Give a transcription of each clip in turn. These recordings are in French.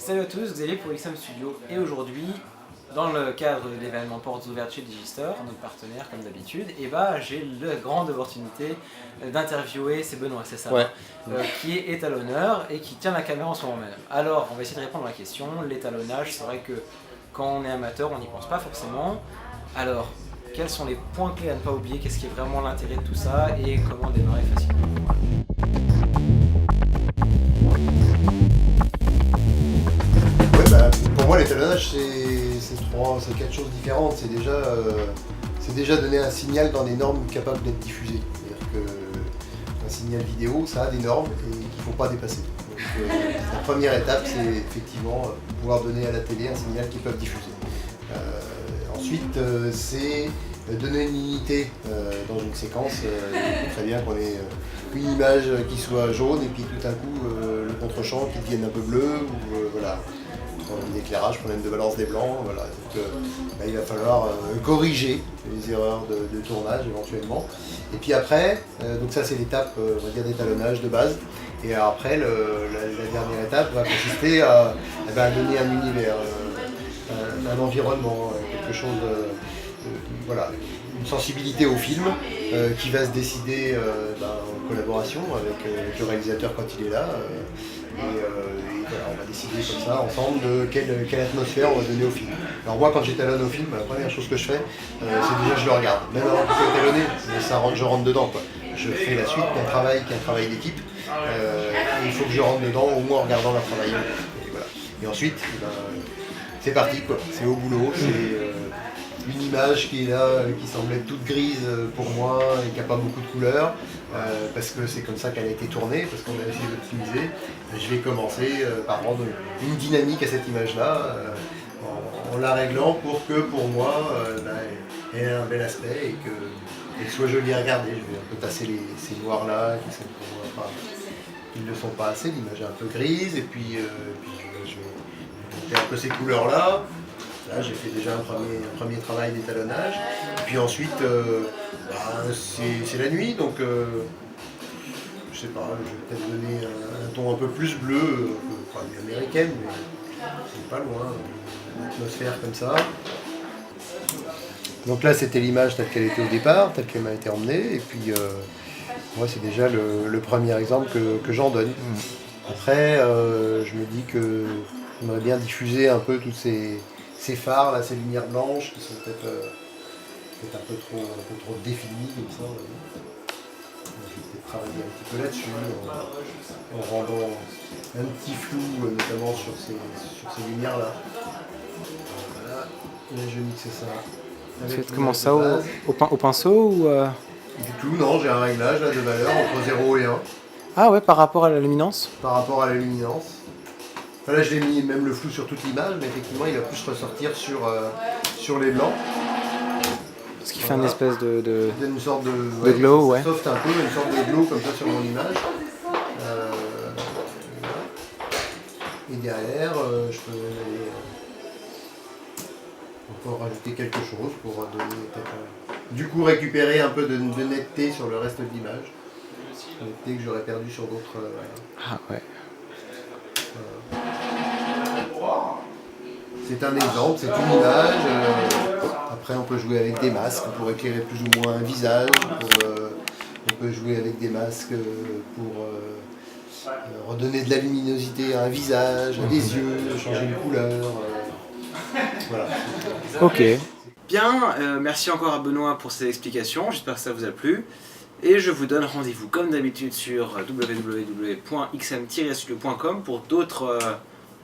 Salut à tous, Xavier pour XM Studio et aujourd'hui, dans le cadre de l'événement Portes ouvertes chez Digistore, notre partenaire comme d'habitude, j'ai la grande opportunité d'interviewer, c'est Benoît, c'est ça, ouais. Qui est étalonneur et qui tient la caméra en ce moment même. Alors, on va essayer de répondre à la question. L'étalonnage, c'est vrai que quand on est amateur, on n'y pense pas forcément. Alors, quels sont les points clés à ne pas oublier? Qu'est-ce qui est vraiment l'intérêt de tout ça et comment démarrer facilement? Pour moi, l'étalonnage, c'est quatre choses différentes. C'est déjà donner un signal dans des normes capables d'être diffusées. C'est-à-dire qu'un signal vidéo, ça a des normes et qu'il ne faut pas dépasser. Donc, la première étape, c'est effectivement pouvoir donner à la télé un signal qu'ils peuvent diffuser. Ensuite, c'est donner une unité dans une séquence. Très bien qu'on ait une image qui soit jaune et puis tout à coup le contre-champ qui devienne un peu bleu. Voilà. D'éclairage, problème de balance des blancs, voilà. Donc, il va falloir corriger les erreurs de tournage éventuellement. Et puis après, donc ça c'est l'étape on va dire d'étalonnage de base. Et après la dernière étape va consister à donner un univers, un environnement, quelque chose, voilà, une sensibilité au film qui va se décider en collaboration avec le réalisateur quand il est là. Voilà, on va décider comme ça ensemble de quelle atmosphère on va donner au film. Alors moi quand j'étalonne au film, la première chose que je fais, c'est déjà je le regarde. Même avant que je étalonner, je rentre dedans, quoi. Je fais la suite d'un travail qui est un travail d'équipe. Il faut que je rentre dedans au moins en regardant leur travail. Voilà. Et ensuite, c'est parti, quoi. C'est au boulot, c'est une image qui est là, qui semble être toute grise pour moi et qui n'a pas beaucoup de couleurs, parce que c'est comme ça qu'elle a été tournée, parce qu'on a essayé d'optimiser. Je vais commencer par rendre une dynamique à cette image-là, en la réglant pour que pour moi, elle ait un bel aspect et qu'elle soit jolie à regarder. Je vais un peu tasser ces noirs-là qui ne le sont pas assez, l'image est un peu grise, et puis je vais monter un peu ces couleurs-là. Là, j'ai fait déjà un premier travail d'étalonnage. Puis ensuite, c'est la nuit, donc je sais pas, je vais peut-être donner un ton un peu plus bleu, pas une américaine, mais c'est pas loin, une atmosphère comme ça. Donc là, c'était l'image telle qu'elle était au départ, telle qu'elle m'a été emmenée, et puis moi, c'est déjà le premier exemple que j'en donne. Après, je me dis que j'aimerais bien diffuser un peu toutes ces phares, là, ces lumières blanches qui sont peut-être un peu trop définies comme ça. Je vais peut-être travailler un petit peu là-dessus en rendant un petit flou, notamment sur ces lumières-là. Voilà, là je mixe ça. Tu fais comment ça, au pinceau ou Du tout, non, j'ai un réglage là, de valeur entre 0 et 1. Ah ouais, par rapport à la luminance? Par rapport à la luminance. Enfin, là je l'ai mis même le flou sur toute l'image, mais effectivement il va plus ressortir sur les blancs. Ce qui fait une espèce de une sorte de glow, ouais. Soft un peu, une sorte de glow comme ça sur mon image. Et derrière, je peux aller encore rajouter quelque chose pour donner du coup récupérer un peu de netteté sur le reste de l'image. Netteté que j'aurais perdu sur d'autres. Ah ouais. C'est un exemple, c'est une image. Après, on peut jouer avec des masques pour éclairer plus ou moins un visage. On peut jouer avec des masques pour redonner de la luminosité à un visage, à des yeux, changer une couleur. Voilà. Ok. Bien, merci encore à Benoît pour ses explications. J'espère que ça vous a plu. Et je vous donne rendez-vous comme d'habitude sur www.xm-studio.com pour d'autres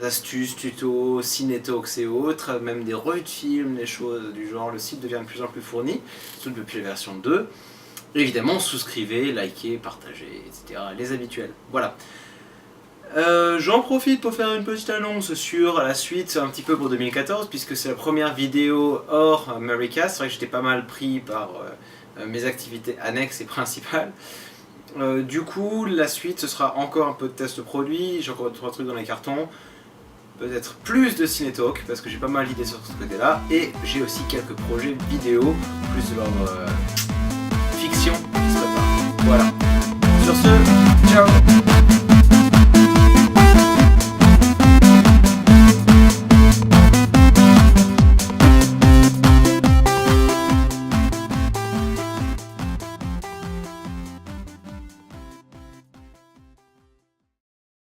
astuces, tutos, ciné-talks et autres, même des revues de films, des choses du genre. Le site devient de plus en plus fourni, surtout depuis la version 2. Et évidemment, souscrivez, likez, partagez, etc. Les habituels. Voilà. J'en profite pour faire une petite annonce sur la suite un petit peu pour 2014, puisque c'est la première vidéo hors America. C'est vrai que j'étais pas mal pris par mes activités annexes et principales. Du coup, la suite, ce sera encore un peu de test produit, j'ai encore 3 trucs dans les cartons. Peut-être plus de ciné-talk, parce que j'ai pas mal d'idées sur ce côté-là, et j'ai aussi quelques projets vidéo, plus de leur fiction qui se préparent. Voilà. Sur ce, ciao!